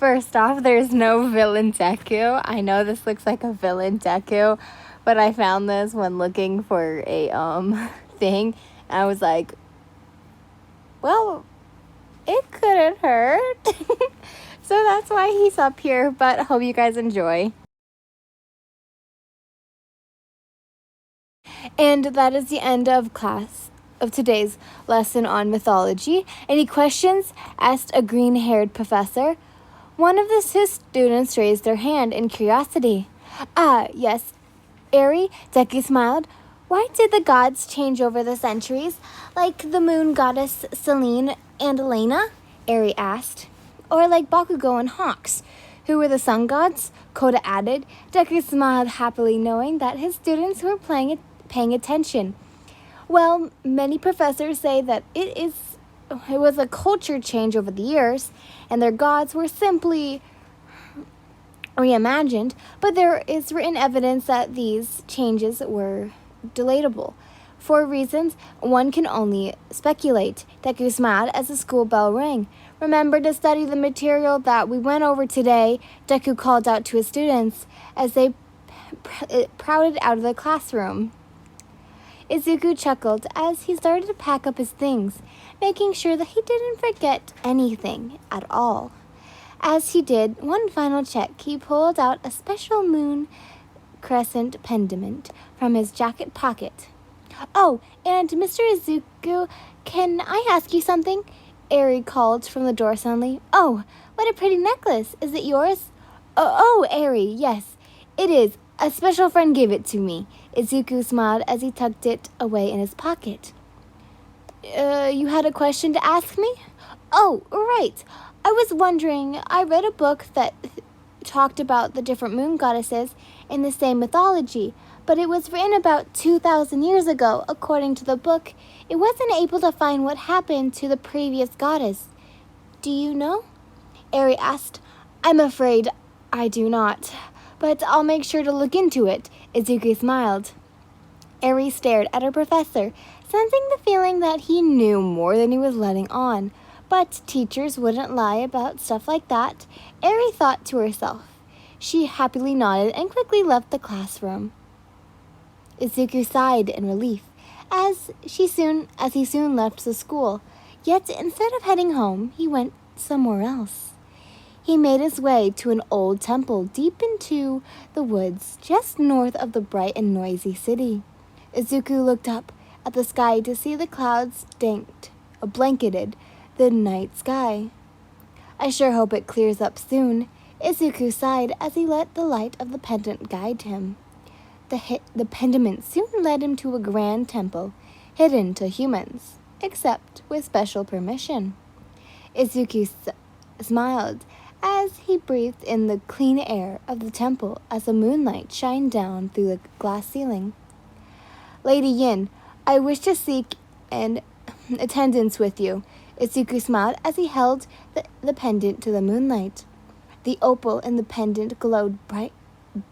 First off, there's no villain Deku. I know this looks like a villain Deku, but I found this when looking for a thing. And I was like, well, it couldn't hurt. So that's why he's up here, but hope you guys enjoy. And that is the end of today's lesson on mythology. Any questions? Asked a green-haired professor. One of his students raised their hand in curiosity. Ah, yes. Eri, Deku smiled. Why did the gods change over the centuries, like the moon goddess Selene and Elena? Eri asked. Or like Bakugo and Hawks, who were the sun gods? Koda added. Deku smiled happily, knowing that his students were paying attention. Well, many professors say that it was a culture change over the years, and their gods were simply reimagined, but there is written evidence that these changes were delatable. For reasons one can only speculate. Deku smiled as the school bell rang. Remember to study the material that we went over today, Deku called out to his students as they crowded out of the classroom. Izuku chuckled as he started to pack up his things, making sure that he didn't forget anything at all. As he did one final check, he pulled out a special moon crescent pendant from his jacket pocket. Oh, and Mr. Izuku, can I ask you something? Eri called from the door suddenly. Oh, what a pretty necklace. Is it yours? Oh, Eri, yes, it is. A special friend gave it to me. Izuku smiled as he tucked it away in his pocket. You had a question to ask me? Oh, right. I was wondering, I read a book that talked about the different moon goddesses in the same mythology, but it was written about 2,000 years ago. According to the book, it wasn't able to find what happened to the previous goddess. Do you know? Eri asked. I'm afraid I do not, but I'll make sure to look into it. Izuku smiled. Eri stared at her professor, sensing the feeling that he knew more than he was letting on. But teachers wouldn't lie about stuff like that, Eri thought to herself. She happily nodded and quickly left the classroom. Izuku sighed in relief as he soon left the school. Yet instead of heading home, he went somewhere else. He made his way to an old temple deep into the woods, just north of the bright and noisy city. Izuku looked up at the sky to see the clouds blanketed the night sky. I sure hope it clears up soon. Izuku sighed as he let the light of the pendant guide him. The pendant soon led him to a grand temple, hidden to humans, except with special permission. Izuku smiled as he breathed in the clean air of the temple as the moonlight shined down through the glass ceiling. Lady Yin, I wish to seek an attendance with you. Izuku smiled as he held the pendant to the moonlight. The opal in the pendant glowed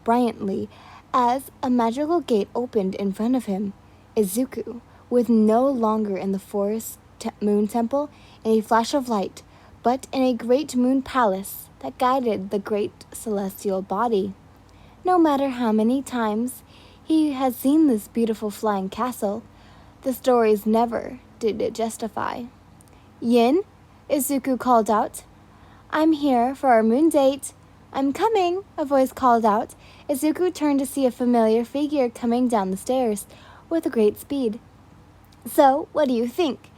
brilliantly as a magical gate opened in front of him. Izuku was no longer in the forest moon temple in a flash of light, but in a great moon palace that guided the great celestial body. No matter how many times he has seen this beautiful flying castle, the stories never did it justify. Yin, Izuku called out. I'm here for our moon date. I'm coming, a voice called out. Izuku turned to see a familiar figure coming down the stairs with great speed. So, what do you think?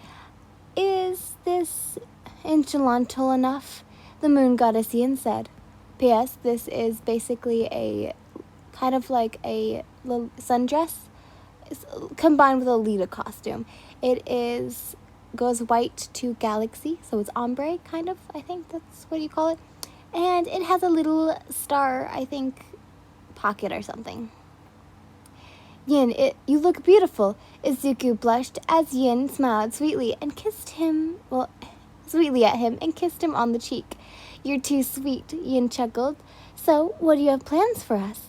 Is this incidental enough? The moon goddess Yin said. P.S. This is basically a kind of like a sundress combined with a Lita costume. It goes white to galaxy, so it's ombre, kind of, I think that's what you call it. And it has a little star, I think, pocket or something. Yin, you look beautiful. Izuku blushed as Yin smiled sweetly at him and kissed him on the cheek. You're too sweet, Yin chuckled. So, what do you have plans for us?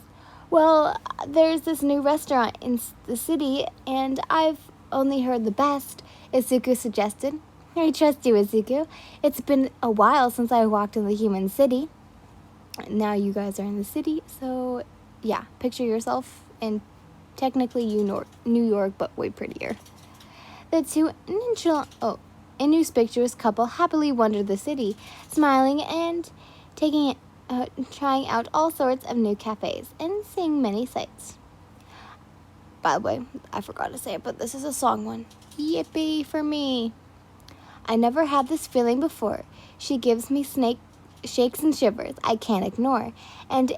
Well, there's this new restaurant in the city, and I've only heard the best, Izuku suggested. I trust you, Izuku. It's been a while since I walked in the human city. Now you guys are in the city, so yeah, picture yourself in technically New York, but way prettier. The two inconspicuous couple happily wandered the city, smiling and trying out all sorts of new cafes and seeing many sights. By the way, I forgot to say it, but this is a song one. Yippee for me! I never had this feeling before. She gives me shakes and shivers I can't ignore, and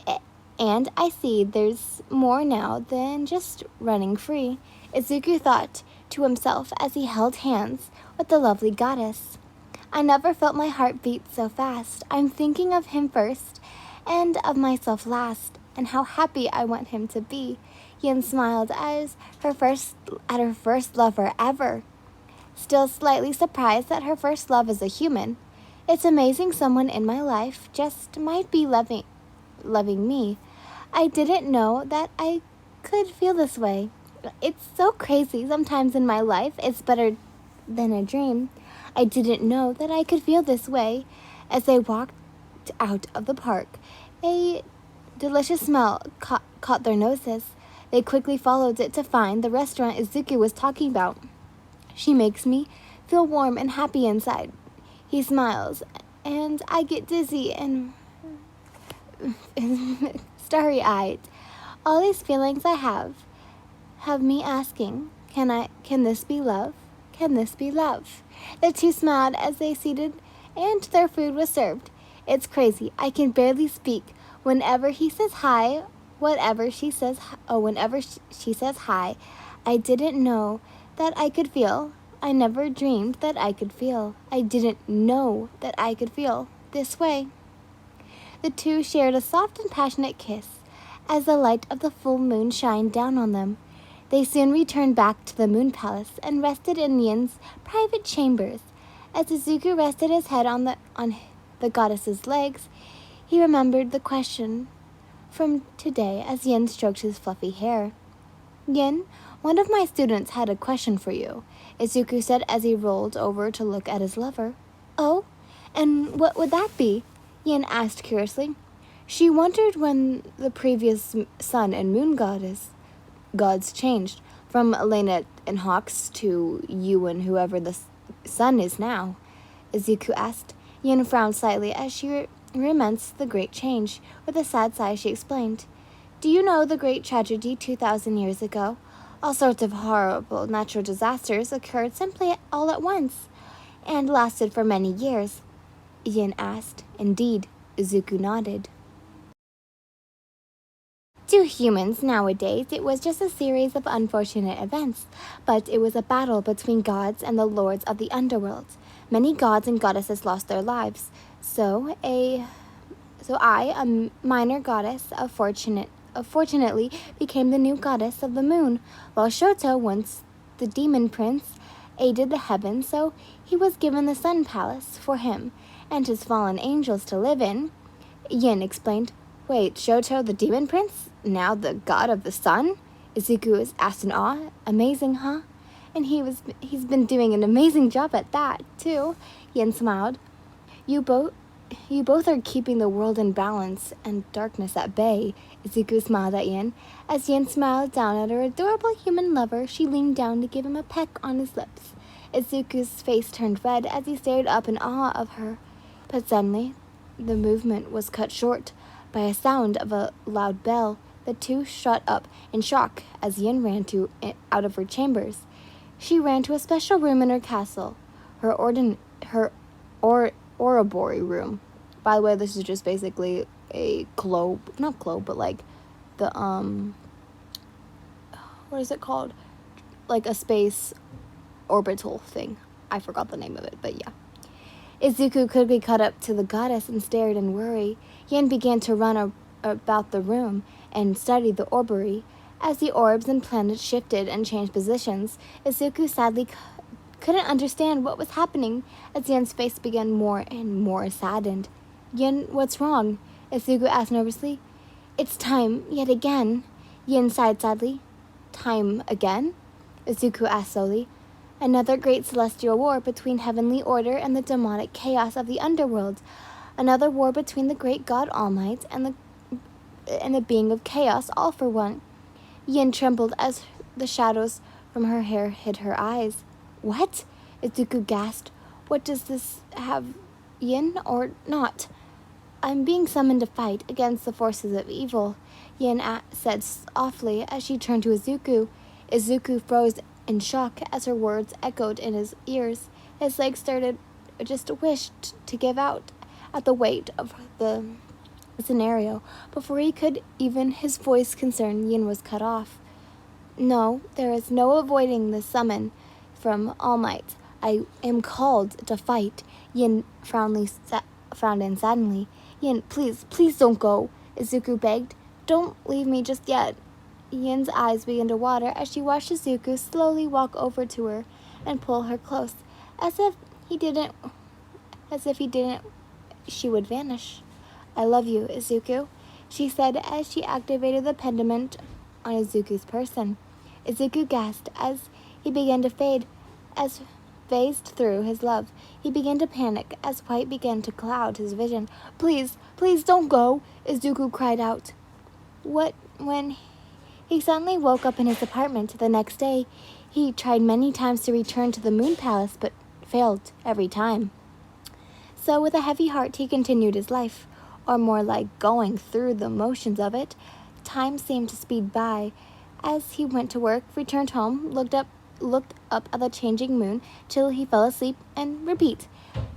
I see there's more now than just running free. Izuku thought to himself as he held hands with the lovely goddess. I never felt my heart beat so fast. I'm thinking of him first and of myself last, and how happy I want him to be. Yin smiled at her first lover ever, still slightly surprised that her first love is a human. It's amazing someone in my life just might be loving me. I didn't know that I could feel this way. It's so crazy. Sometimes in my life, it's better than a dream. I didn't know that I could feel this way. As they walked out of the park, a delicious smell caught their noses. They quickly followed it to find the restaurant Izuku was talking about. She makes me feel warm and happy inside. He smiles, and I get dizzy and starry-eyed. All these feelings I have me asking, can this be love? Can this be love? The two smiled as they seated and their food was served. It's crazy. I can barely speak. Whenever he says hi, whenever she says hi, I didn't know that I could feel. I never dreamed that I could feel. I didn't know that I could feel this way. The two shared a soft and passionate kiss as the light of the full moon shined down on them. They soon returned back to the Moon Palace and rested in Yin's private chambers. As Izuku rested his head on the goddess's legs, he remembered the question from today as Yin stroked his fluffy hair. Yin, one of my students had a question for you, Izuku said as he rolled over to look at his lover. Oh? And what would that be? Yin asked curiously. She wondered when the previous sun and moon gods changed, from Elena and Hawks to you and whoever the sun is now, Izuku asked. Yin frowned slightly as she recommenced the great change. With a sad sigh, she explained. Do you know the great tragedy 2,000 years ago? All sorts of horrible natural disasters occurred simply all at once, and lasted for many years. Yin asked. Indeed, Izuku nodded. To humans nowadays, it was just a series of unfortunate events, but it was a battle between gods and the lords of the underworld. Many gods and goddesses lost their lives, so I, a minor goddess, fortunately became the new goddess of the moon, while Shoto, once the demon prince, aided the heavens, so he was given the sun palace for him and his fallen angels to live in. Yin explained. Wait, Shoto, the demon prince? Now the god of the sun? Izuku asked in awe. Amazing, huh? And he's been doing an amazing job at that, too. Yin smiled. You both are keeping the world in balance and darkness at bay. Izuku smiled at Yin. As Yin smiled down at her adorable human lover, she leaned down to give him a peck on his lips. Izuku's face turned red as he stared up in awe of her. But suddenly, the movement was cut short by a sound of a loud bell. The two shot up in shock as Yin ran out of her chambers. She ran to a special room in her castle, her oratory room. By the way, this is just basically a not globe, but like the what is it called? Like a space orbital thing. I forgot the name of it, but yeah. Izuku quickly caught up to the goddess and stared in worry. Yin began to run about the room and study the orrery. As the orbs and planets shifted and changed positions, Izuku sadly couldn't understand what was happening as Yin's face began more and more saddened. Yin, what's wrong? Izuku asked nervously. It's time, yet again. Yin sighed sadly. Time again? Izuku asked slowly. Another great celestial war between heavenly order and the demonic chaos of the underworld. Another war between the great god All Might and the being of chaos, all for one. Yin trembled as the shadows from her hair hid her eyes. What? Izuku gasped. What does this have, Yin, or not? I'm being summoned to fight against the forces of evil, Yin said softly as she turned to Izuku. Izuku froze in shock as her words echoed in his ears. His legs just wished to give out at the weight of the scenario. Before he could even his voice concern, Yin was cut off. No, there is no avoiding the summon from All Might. I am called to fight. Yin frowned in sadly. Yin, please don't go, Izuku begged. Don't leave me just yet. Yin's eyes began to water as she watched Izuku slowly walk over to her and pull her close, as if he didn't, she would vanish. I love you, Izuku, she said as she activated the pendant on Izuku's person. Izuku gasped as he began to fade, as phased through his love. He began to panic as white began to cloud his vision. Please don't go, Izuku cried out. When he suddenly woke up in his apartment the next day, he tried many times to return to the Moon Palace, but failed every time. So with a heavy heart, he continued his life, or more like going through the motions of it. Time seemed to speed by as he went to work, returned home, looked up at the changing moon till he fell asleep, and repeat.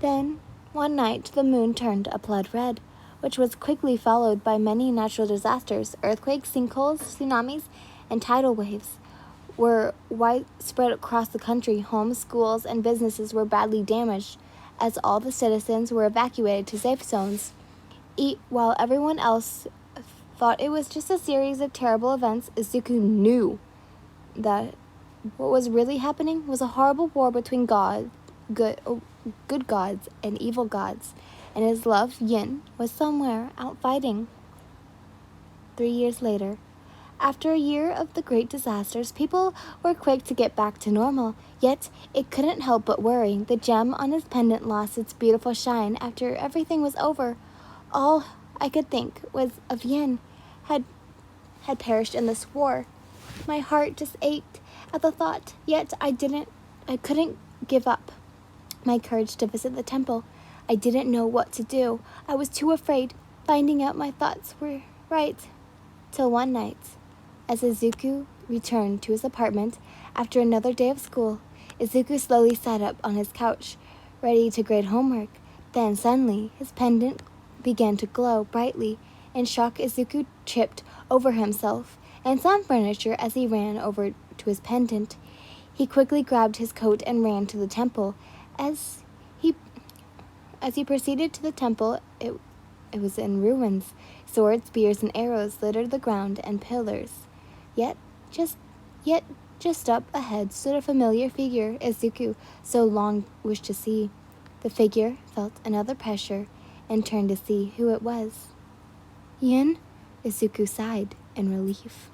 Then, one night, the moon turned a blood red, which was quickly followed by many natural disasters. Earthquakes, sinkholes, tsunamis, and tidal waves were widespread across the country. Homes, schools, and businesses were badly damaged, as all the citizens were evacuated to safe zones. While everyone else thought it was just a series of terrible events, Izuku knew that what was really happening was a horrible war between good gods and evil gods, and his love, Yin, was somewhere out fighting. 3 years later, after a year of the great disasters, people were quick to get back to normal, yet it couldn't help but worry. The gem on his pendant lost its beautiful shine after everything was over. All I could think was of Yin had perished in this war. My heart just ached at the thought, yet I couldn't give up my courage to visit the temple. I didn't know what to do. I was too afraid, finding out my thoughts were right. Till one night, as Izuku returned to his apartment after another day of school, Izuku slowly sat up on his couch, ready to grade homework. Then suddenly, his pendant began to glow brightly. In shock, Izuku tripped over himself and some furniture as he ran over to his pendant. He quickly grabbed his coat and ran to the temple. As he proceeded to the temple, it was in ruins. Swords, spears, and arrows littered the ground and pillars. Yet just up ahead stood a familiar figure Izuku so long wished to see. The figure felt another pressure and turned to see who it was. Yin? Izuku sighed in relief.